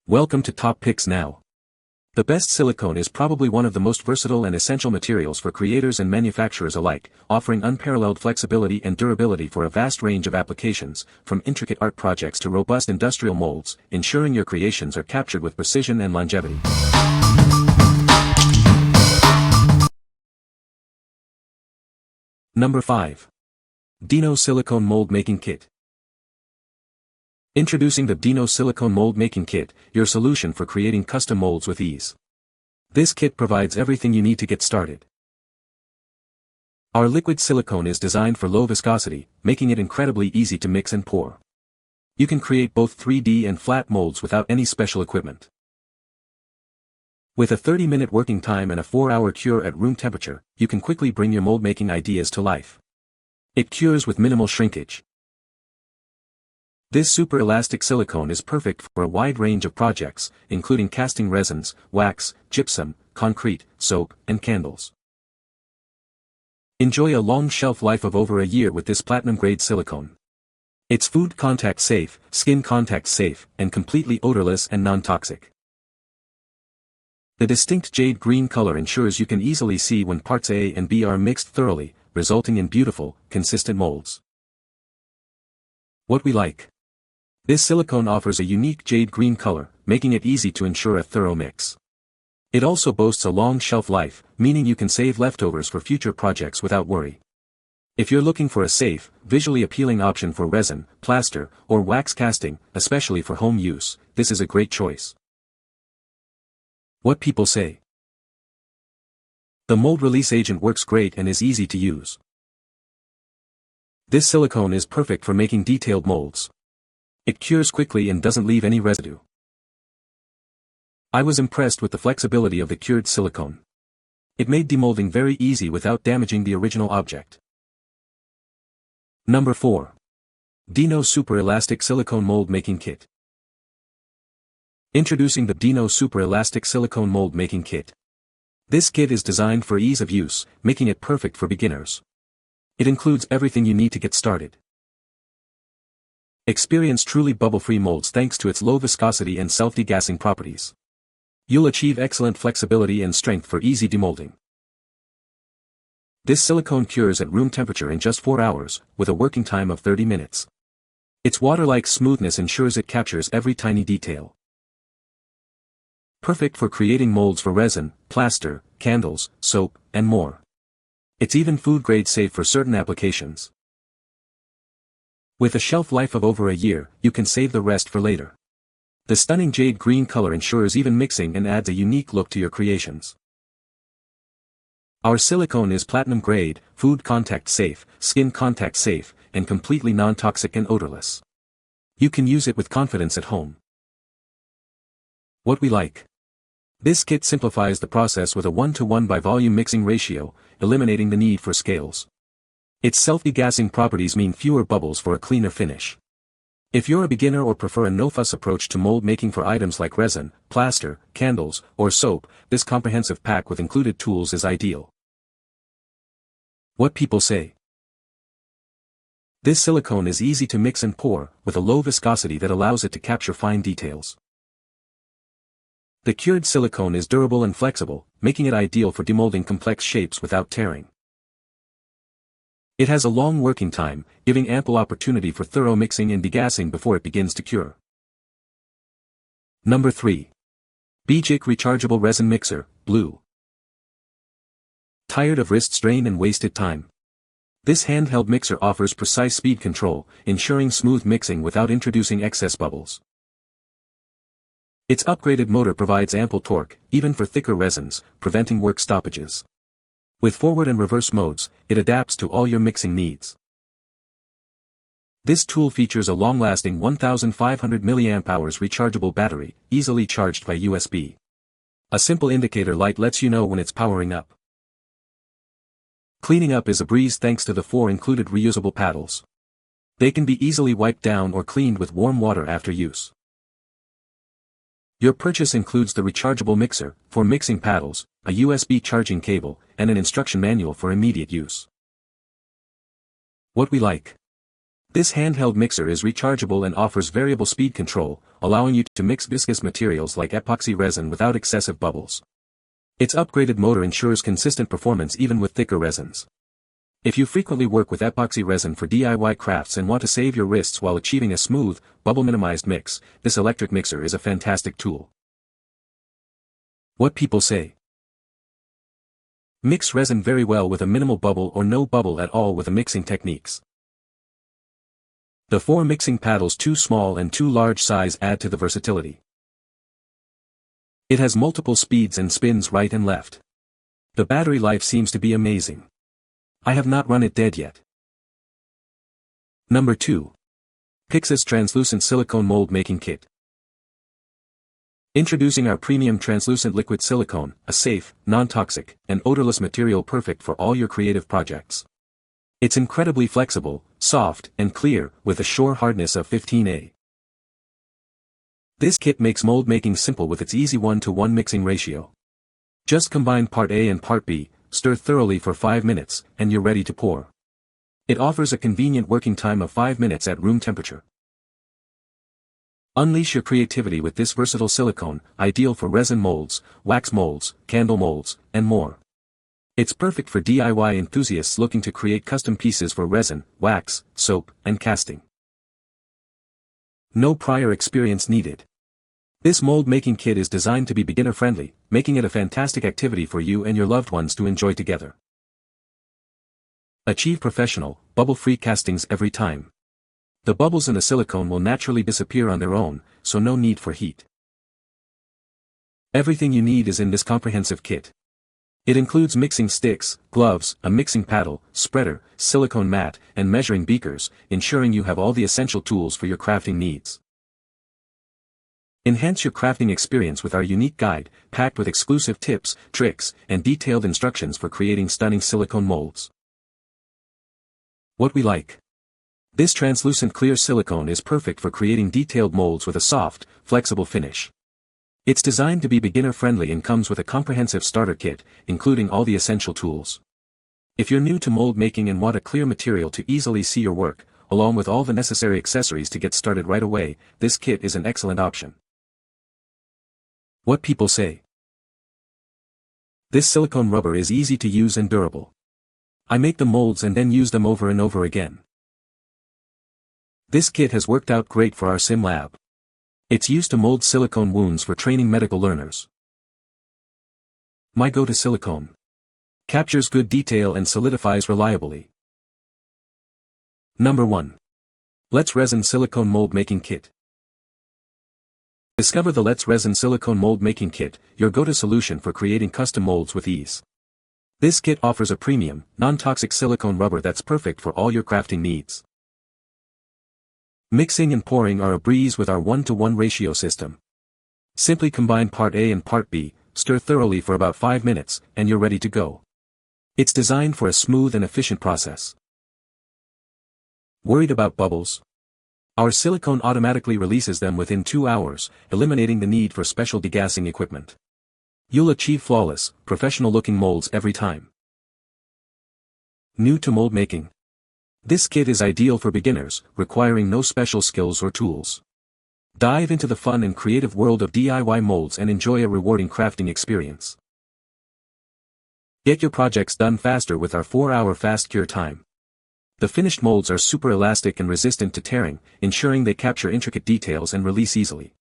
Welcome to Top Picks Now. The best silicone is probably one of the most versatile and essential materials for creators and manufacturers alike, offering unparalleled flexibility and durability for a vast range of applications, from intricate art projects to robust industrial molds, ensuring your creations are captured with precision and longevity. Number 5. BBDINO Silicone Mold Making Kit. Introducing the BBDINO Silicone Mold Making Kit, your solution for creating custom molds with ease. This kit provides everything you need to get started. Our liquid silicone is designed for low viscosity, making it incredibly easy to mix and pour. You can create both 3D and flat molds without any special equipment. With a 30-minute working time and a 4-hour cure at room temperature, you can quickly bring your mold-making ideas to life. It cures with minimal shrinkage. This super elastic silicone is perfect for a wide range of projects, including casting resins, wax, gypsum, concrete, soap, and candles. Enjoy a long shelf life of over a year with this platinum-grade silicone. It's food contact safe, skin contact safe, and completely odorless and non-toxic. The distinct jade green color ensures you can easily see when parts A and B are mixed thoroughly, resulting in beautiful, consistent molds. What we like. This silicone offers a unique jade green color, making it easy to ensure a thorough mix. It also boasts a long shelf life, meaning you can save leftovers for future projects without worry. If you're looking for a safe, visually appealing option for resin, plaster, or wax casting, especially for home use, this is a great choice. What people say. The mold release agent works great and is easy to use. This silicone is perfect for making detailed molds. It cures quickly and doesn't leave any residue. I was impressed with the flexibility of the cured silicone. It made demolding very easy without damaging the original object. Number 4. BBDINO Super Elastic Silicone Mold Making Kit. Introducing the BBDINO Super Elastic Silicone Mold Making Kit. This kit is designed for ease of use, making it perfect for beginners. It includes everything you need to get started. Experience truly bubble-free molds thanks to its low viscosity and self-degassing properties. You'll achieve excellent flexibility and strength for easy demolding. This silicone cures at room temperature in just 4 hours, with a working time of 30 minutes. Its water-like smoothness ensures it captures every tiny detail. Perfect for creating molds for resin, plaster, candles, soap, and more. It's even food-grade safe for certain applications. With a shelf life of over a year, you can save the rest for later. The stunning jade green color ensures even mixing and adds a unique look to your creations. Our silicone is platinum grade, food contact safe, skin contact safe, and completely non-toxic and odorless. You can use it with confidence at home. What we like. This kit simplifies the process with a 1:1 by volume mixing ratio, eliminating the need for scales. Its self-degassing properties mean fewer bubbles for a cleaner finish. If you're a beginner or prefer a no-fuss approach to mold making for items like resin, plaster, candles, or soap, this comprehensive pack with included tools is ideal. What people say. This silicone is easy to mix and pour, with a low viscosity that allows it to capture fine details. The cured silicone is durable and flexible, making it ideal for demolding complex shapes without tearing. It has a long working time, giving ample opportunity for thorough mixing and degassing before it begins to cure. Number 3. BGick Rechargeable Resin Mixer, Blue. Tired of wrist strain and wasted time? This handheld mixer offers precise speed control, ensuring smooth mixing without introducing excess bubbles. Its upgraded motor provides ample torque, even for thicker resins, preventing work stoppages. With forward and reverse modes, it adapts to all your mixing needs. This tool features a long-lasting 1500 mAh rechargeable battery, easily charged by USB. A simple indicator light lets you know when it's powering up. Cleaning up is a breeze thanks to the 4 included reusable paddles. They can be easily wiped down or cleaned with warm water after use. Your purchase includes the rechargeable mixer, 4 mixing paddles, a USB charging cable, and an instruction manual for immediate use. What we like. This handheld mixer is rechargeable and offers variable speed control, allowing you to mix viscous materials like epoxy resin without excessive bubbles. Its upgraded motor ensures consistent performance even with thicker resins. If you frequently work with epoxy resin for DIY crafts and want to save your wrists while achieving a smooth, bubble-minimized mix, this electric mixer is a fantastic tool. What people say. Mix resin very well with a minimal bubble or no bubble at all with the mixing techniques. The 4 mixing paddles, 2 small and 2 large size, add to the versatility. It has multiple speeds and spins right and left. The battery life seems to be amazing. I have not run it dead yet. Number 2. Pixiss Translucent Silicone Mold Making Kit. Introducing our premium translucent liquid silicone, a safe, non-toxic, and odorless material perfect for all your creative projects. It's incredibly flexible, soft, and clear, with a sure hardness of 15A. This kit makes mold making simple with its easy 1-to-1 mixing ratio. Just combine part A and part B, stir thoroughly for 5 minutes, and you're ready to pour. It offers a convenient working time of 5 minutes at room temperature. Unleash your creativity with this versatile silicone, ideal for resin molds, wax molds, candle molds, and more. It's perfect for DIY enthusiasts looking to create custom pieces for resin, wax, soap, and casting. No prior experience needed. This mold-making kit is designed to be beginner-friendly, making it a fantastic activity for you and your loved ones to enjoy together. Achieve professional, bubble-free castings every time. The bubbles in the silicone will naturally disappear on their own, so no need for heat. Everything you need is in this comprehensive kit. It includes mixing sticks, gloves, a mixing paddle, spreader, silicone mat, and measuring beakers, ensuring you have all the essential tools for your crafting needs. Enhance your crafting experience with our unique guide, packed with exclusive tips, tricks, and detailed instructions for creating stunning silicone molds. What we like. This translucent clear silicone is perfect for creating detailed molds with a soft, flexible finish. It's designed to be beginner-friendly and comes with a comprehensive starter kit, including all the essential tools. If you're new to mold making and want a clear material to easily see your work, along with all the necessary accessories to get started right away, this kit is an excellent option. What people say. This silicone rubber is easy to use and durable. I make the molds and then use them over and over again. This kit has worked out great for our sim lab. It's used to mold silicone wounds for training medical learners. My go-to silicone. Captures good detail and solidifies reliably. Number 1. Let's Resin Silicone Mold Making Kit. Discover the Let's Resin Silicone Mold Making Kit, your go-to solution for creating custom molds with ease. This kit offers a premium, non-toxic silicone rubber that's perfect for all your crafting needs. Mixing and pouring are a breeze with our 1-to-1 ratio system. Simply combine part A and part B, stir thoroughly for about 5 minutes, and you're ready to go. It's designed for a smooth and efficient process. Worried about bubbles? Our silicone automatically releases them within 2 hours, eliminating the need for special degassing equipment. You'll achieve flawless, professional-looking molds every time. New to mold making? This kit is ideal for beginners, requiring no special skills or tools. Dive into the fun and creative world of DIY molds and enjoy a rewarding crafting experience. Get your projects done faster with our 4-hour fast cure time. The finished molds are super elastic and resistant to tearing, ensuring they capture intricate details and release easily.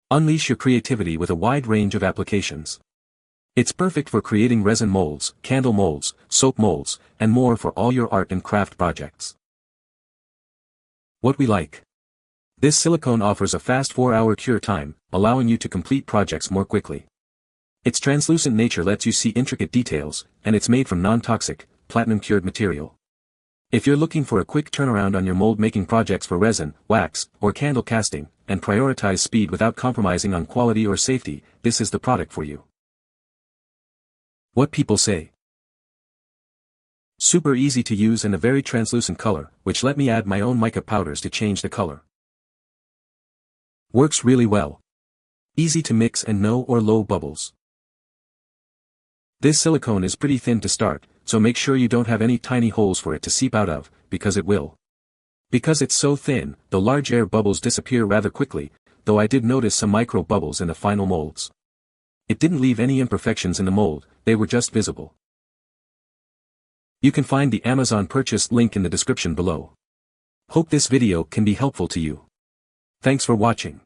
Unleash your creativity with a wide range of applications. It's perfect for creating resin molds, candle molds, soap molds, and more for all your art and craft projects. What we like. This silicone offers a fast 4-hour cure time, allowing you to complete projects more quickly. Its translucent nature lets you see intricate details, and it's made from non-toxic, platinum-cured material. If you're looking for a quick turnaround on your mold-making projects for resin, wax, or candle casting, and prioritize speed without compromising on quality or safety, this is the product for you. What people say. Super easy to use and a very translucent color, which let me add my own mica powders to change the color. Works really well. Easy to mix and no or low bubbles. This silicone is pretty thin to start, so make sure you don't have any tiny holes for it to seep out of, because it will. Because it's so thin, the large air bubbles disappear rather quickly, though I did notice some micro bubbles in the final molds. It didn't leave any imperfections in the mold, they were just visible. You can find the Amazon purchase link in the description below. Hope this video can be helpful to you. Thanks for watching.